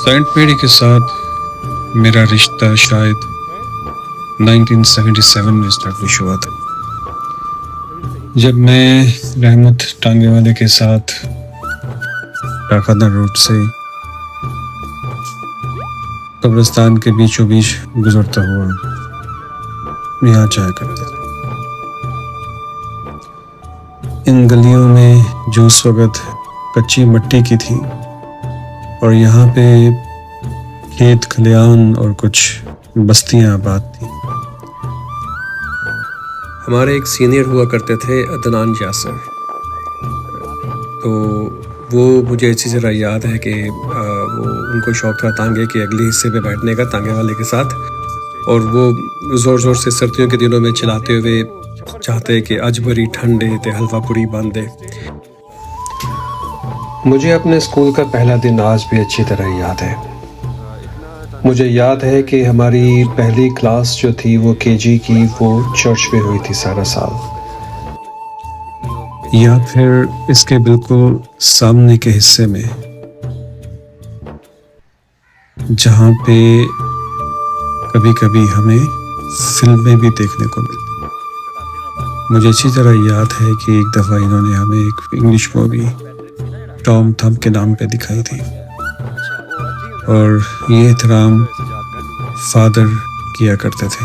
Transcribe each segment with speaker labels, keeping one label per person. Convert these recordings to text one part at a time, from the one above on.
Speaker 1: Saint मेरी के साथ मेरा रिश्ता शायद 1977 में स्टैब्लिश हुआ था, जब मैं रहमत टांगे वाले के साथ टाकादा रोड से कब्रिस्तान के बीचों बीच गुजरता हुआ यहाँ जाया करता था। इन गलियों में जो उस वक़्त कच्ची मिट्टी की थी और यहाँ पे खेत खलियान और कुछ बस्तियाँ आबाद थी।
Speaker 2: हमारे एक सीनियर हुआ करते थे अदनान यासर, तो वो मुझे अच्छी तरह याद है कि वो उनको शौक़ था तांगे के अगले हिस्से पे बैठने का, तांगे वाले के साथ, और वो ज़ोर ज़ोर से सर्दियों के दिनों में चलाते हुए चाहते कि अज बड़ी ठंडे ते हलवा पूरी बांधे। मुझे अपने स्कूल का पहला दिन आज भी अच्छी तरह याद है। मुझे याद है कि हमारी पहली क्लास जो थी वो केजी की, वो चर्च में हुई थी सारा साल,
Speaker 1: या फिर इसके बिल्कुल सामने के हिस्से में जहाँ पे कभी कभी हमें फिल्में भी देखने को मिलती। मुझे अच्छी तरह याद है कि एक दफ़ा इन्होंने हमें एक इंग्लिश मूवी टॉम थंप के नाम पे दिखाई थी, और ये एहतराम फादर किया करते थे।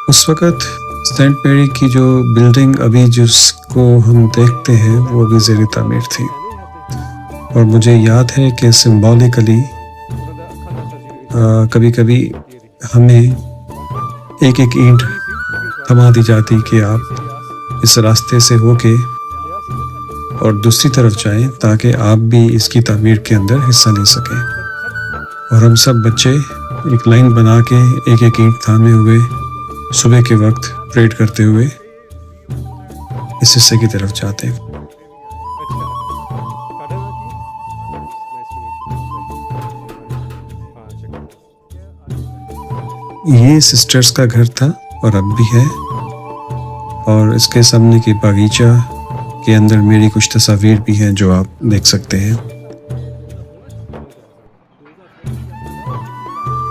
Speaker 1: उस वक़्त सेंट मेरी की जो बिल्डिंग अभी जिसको हम देखते हैं वो भी ज़ेर तामीर थी, और मुझे याद है कि सिंबॉलिकली कभी कभी हमें एक एक ईंट थमा दी जाती कि आप इस रास्ते से होके और दूसरी तरफ जाएं ताकि आप भी इसकी तामीर के अंदर हिस्सा ले सकें। और हम सब बच्चे एक लाइन बना के एक एक ईंट थामे हुए सुबह के वक्त परेड करते हुए इस हिस्से की तरफ जाते। ये सिस्टर्स का घर था और अब भी है, और इसके सामने की बागीचा के अंदर मेरी कुछ तस्वीर भी हैं जो आप देख सकते हैं।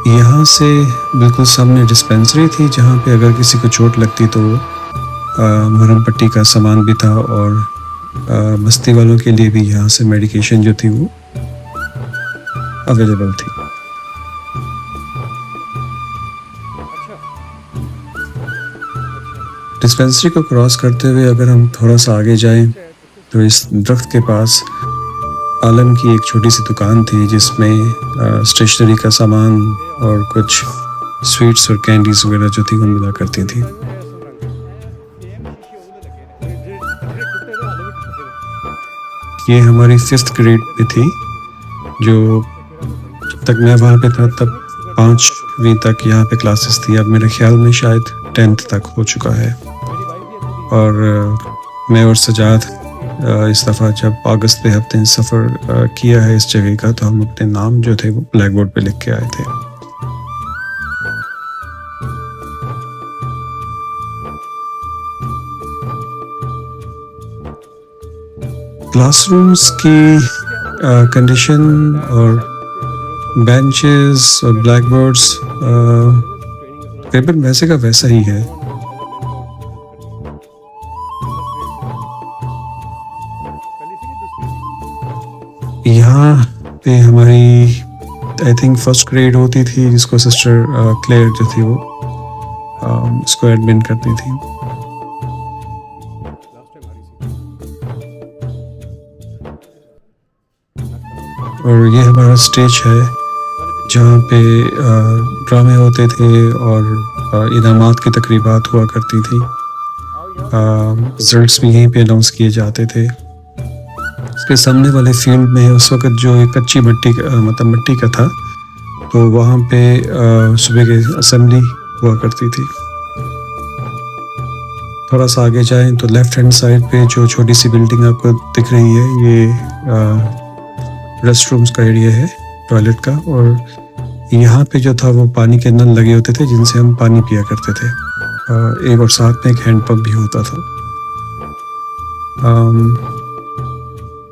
Speaker 1: यहाँ से बिल्कुल सामने डिस्पेंसरी थी जहाँ पे अगर किसी को चोट लगती तो मरहम पट्टी का सामान भी था, और बस्ती वालों के लिए भी यहाँ से मेडिकेशन जो थी वो अवेलेबल थी। डिस्पेंसरी को क्रॉस करते हुए अगर हम थोड़ा सा आगे जाएं तो इस दरख्त के पास आलम की एक छोटी सी दुकान थी जिसमें स्टेशनरी का सामान और कुछ स्वीट्स और कैंडीज वगैरह जो थी वो मिला करती थी। ये हमारी 5th ग्रेड पे थी, जो जब तक मैं वहाँ पे था तब 5वीं तक यहाँ पे क्लासेस थी। अब मेरे ख्याल में शायद 10th तक हो चुका है। और मैं और सजाद इस दफ़ा जब अगस्त पे हफ्ते सफ़र किया है इस जगह का, तो हम अपने नाम जो थे वो ब्लैक बोर्ड पे लिख के आए थे। क्लासरूम्स की कंडीशन और बेंचेस और ब्लैक बोर्ड्स तकरीबन वैसे का वैसा ही है। यहाँ पे हमारी आई थिंक 1st ग्रेड होती थी, जिसको सिस्टर क्लेयर जो थी वो उसको एडमिन करती थी। और ये हमारा स्टेज है जहाँ पे ड्रामे होते थे और इनामात की तकरीबात हुआ करती थी। रिजल्ट्स भी यहीं पे अनाउंस किए जाते थे। इसके सामने वाले फील्ड में उस वक़्त जो एक कच्ची मिट्टी मतलब मिट्टी का था, तो वहाँ पे सुबह के असेंबली हुआ करती थी। थोड़ा सा आगे जाएं तो लेफ़्ट हैंड साइड पे जो छोटी सी बिल्डिंग आपको दिख रही है, ये रेस्ट रूम्स का एरिया है, टॉयलेट का। और यहाँ पे जो था वो पानी के नल लगे होते थे जिनसे हम पानी पिया करते थे। एक और साथ में एक हैंड पंप भी होता था।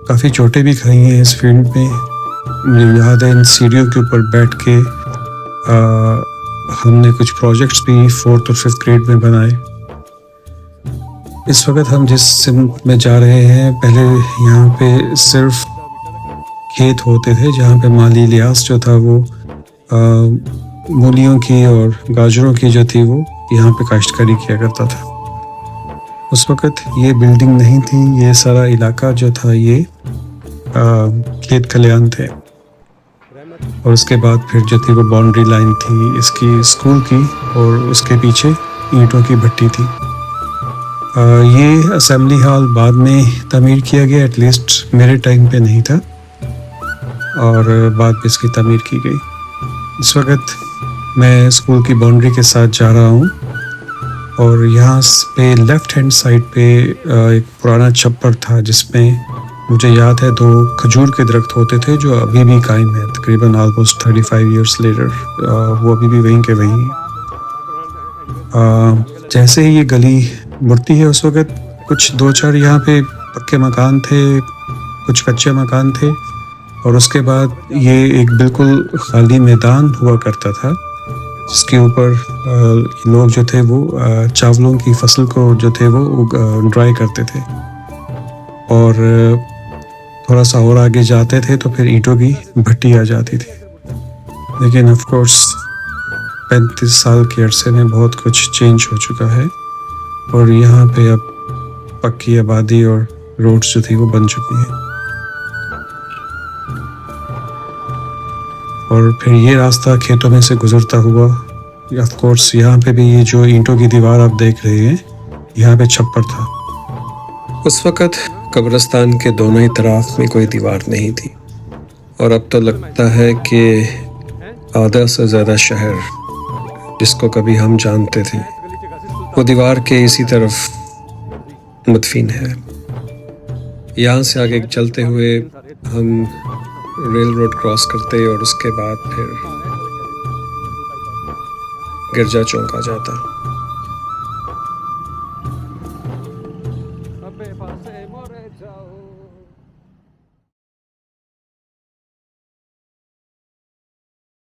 Speaker 1: काफ़ी चोटें भी खाई हैं इस फील्ड में। मुझे याद है इन सीढ़ियों के ऊपर बैठ के हमने कुछ प्रोजेक्ट्स भी 4th और 5th ग्रेड में बनाए। इस वक्त हम जिस सिमत में जा रहे हैं, पहले यहाँ पे सिर्फ खेत होते थे जहाँ पे माली लियास जो था वो मूलियों की और गाजरों की जो थी वो यहाँ पे काश्तकारी किया करता था। उस वक़्त ये बिल्डिंग नहीं थी, ये सारा इलाका जो था ये खेत खलियान थे। और उसके बाद फिर जो थी वो बाउंड्री लाइन थी इसकी स्कूल की, और उसके पीछे ईंटों की भट्टी थी। ये असेंबली हॉल बाद में तमीर किया गया, एटलीस्ट मेरे टाइम पे नहीं था, और बाद में इसकी तमीर की गई। इस वक्त मैं स्कूल की बाउंड्री के साथ जा रहा हूँ, और यहाँ पे लेफ़्ट हैंड साइड पे एक पुराना छप्पर था जिसमें मुझे याद है 2 खजूर के दरख्त होते थे जो अभी भी कायम है, तकरीबन ऑलमोस्ट 35 इयर्स लेटर वो अभी भी वहीं के वहीं। जैसे ही ये गली मुड़ती है उस वक़्त कुछ 2-4 यहाँ पे पक्के मकान थे, कुछ कच्चे मकान थे, और उसके बाद ये एक बिल्कुल खाली मैदान हुआ करता था जिसके ऊपर लोग जो थे वो चावलों की फसल को जो थे वो ड्राई करते थे, और थोड़ा सा और आगे जाते थे तो फिर ईंटों की भट्टी आ जाती थी। लेकिन ऑफ कोर्स 35 साल के अरसे में बहुत कुछ चेंज हो चुका है, और यहाँ पे अब पक्की आबादी और रोड्स जो थी वो बन चुकी हैं। और फिर ये रास्ता खेतों में से गुजरता हुआ, ऑफ कोर्स यहाँ पे भी ये जो ईंटों की दीवार आप देख रहे हैं, यहाँ पे छप्पर था। उस वक़्त कब्रिस्तान के दोनों ही तरफ में कोई दीवार नहीं थी, और अब तो लगता है कि आधा से ज़्यादा शहर जिसको कभी हम जानते थे वो दीवार के इसी तरफ मुदफिन है। यहाँ से आगे चलते हुए हम रेल रोड क्रॉस करते और उसके बाद फिर गिरजा चौक आ जाता।
Speaker 3: अबे फासे मोरे जाओ